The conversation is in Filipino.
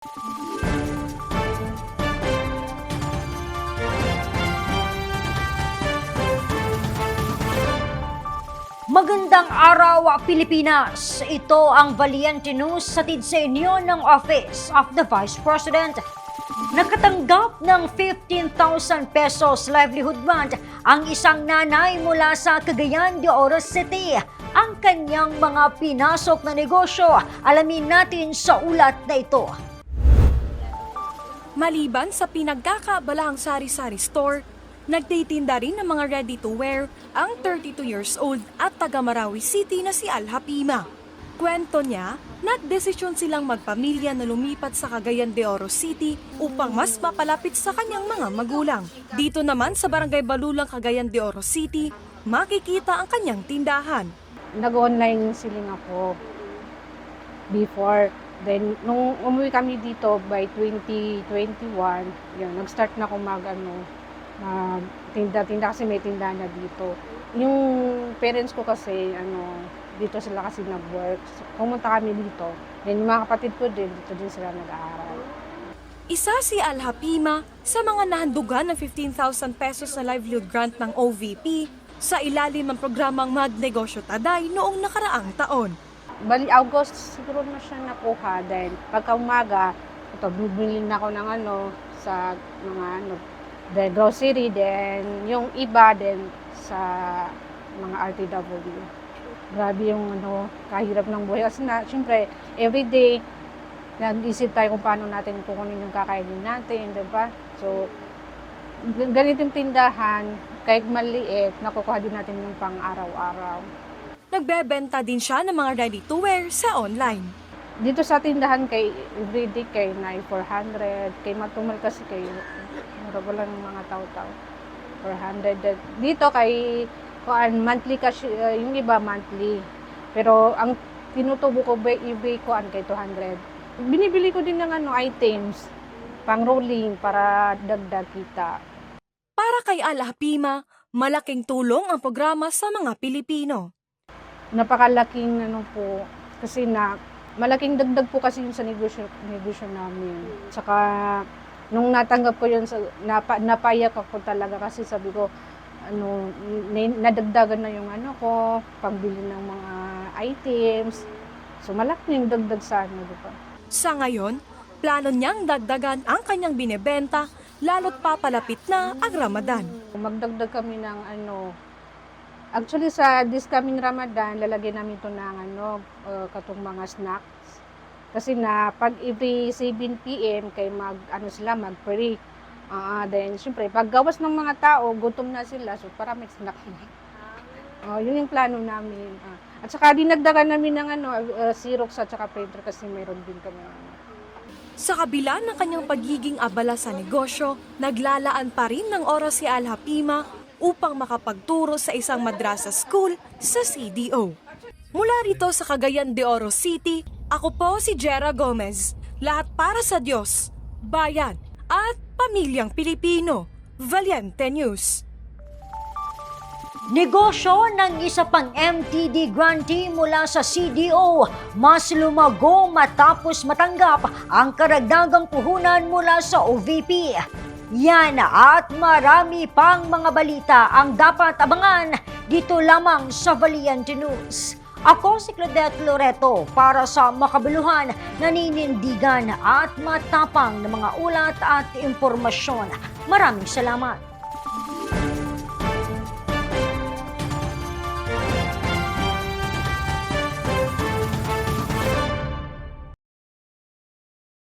Magandang araw, Pilipinas! Ito ang Valiente News hatid sa inyo ng Office of the Vice President. Nakatanggap ng 15,000 pesos livelihood grant ang isang nanay mula sa Cagayan de Oro City. Ang kanyang mga pinasok na negosyo, alamin natin sa ulat na ito. Maliban sa pinagkakaabalaang sari-sari store, nagtitinda rin ng mga ready-to-wear ang 32 years old at taga Marawi City na si Alha Pima. Kwento niya, nagdesisyon silang magpamilya na lumipat sa Cagayan de Oro City upang mas mapalapit sa kanyang mga magulang. Dito naman sa Barangay Balulang, Cagayan de Oro City, makikita ang kanyang tindahan. Nag-online selling ako before. Then, nung umuwi kami dito by 2021, yun, nag-start na ako tinda kasi may tindahan na dito. Yung parents ko kasi, dito sila kasi nag-work. So, pumunta kami dito. Then, yung mga kapatid ko din, dito din sila nag-aaral. Isa si Alha Pima sa mga nahandugan ng 15,000 pesos na livelihood grant ng OVP sa ilalim ng programang Magnegosyo Taday noong nakaraang taon. Bali, August siguro na siya nakuha. Then, pagka umaga, bibili na ako ng sa mga the grocery, then yung iba din sa mga RTW. Grabe yung kahirap ng buhay. Kasi syempre, everyday, nag-isip tayo kung paano natin kukunin yung kakainin natin, di ba? So, ganitong tindahan, kahit maliit, nakukuha din natin yung pang-araw-araw. Nagbebenta din siya ng mga ready-to-wear sa online. Dito sa tindahan kay everyday kay 400, kay matumal kasi kay mura wala ng mga tao-tao. 400. Dito kay monthly kasi yung iba monthly. Pero ang tinutubo ko by eBay kay 200. Binibili ko din ng items pang rolling para dagdag kita. Para kay Alha Pima, malaking tulong ang programa sa mga Pilipino. Napakalaking po kasi malaking dagdag po kasi yun sa negosyo namin. Saka nung natanggap ko yun, napayak ako talaga kasi sabi ko, nadagdagan na yung ko, pangbili ng mga items. So malaking dagdag sa di ba? Sa ngayon, plano niyang dagdagan ang kanyang binebenta lalo't papalapit na ang Ramadan. Magdagdag kami ng actually sa this coming Ramadan, lalagyan namin ito ng katong mga snacks. Kasi pag every 7 PM kay mag-pray. Then syempre pag gawas ng mga tao, gutom na sila, so para may snack na. Yun yung plano namin. At saka dinagdagan namin ng Xerox at saka printer kasi meron din kami. Sa kabila ng kanyang pagiging abala sa negosyo, naglalaan pa rin ng oras si Alha Pima upang makapagturo sa isang madrasa school sa CDO. Mula rito sa Cagayan de Oro City, ako po si Jera Gomez. Lahat para sa Diyos, bayan at pamilyang Pilipino. Valiente News. Negosyo ng isa pang MTD grantee mula sa CDO mas lumago matapos matanggap ang karagdagang puhunan mula sa OVP. Yan at marami pang mga balita ang dapat abangan dito lamang sa Valiente News. Ako si Claudette Loreto para sa makabuluhan, naninindigan at matapang na mga ulat at impormasyon. Maraming salamat.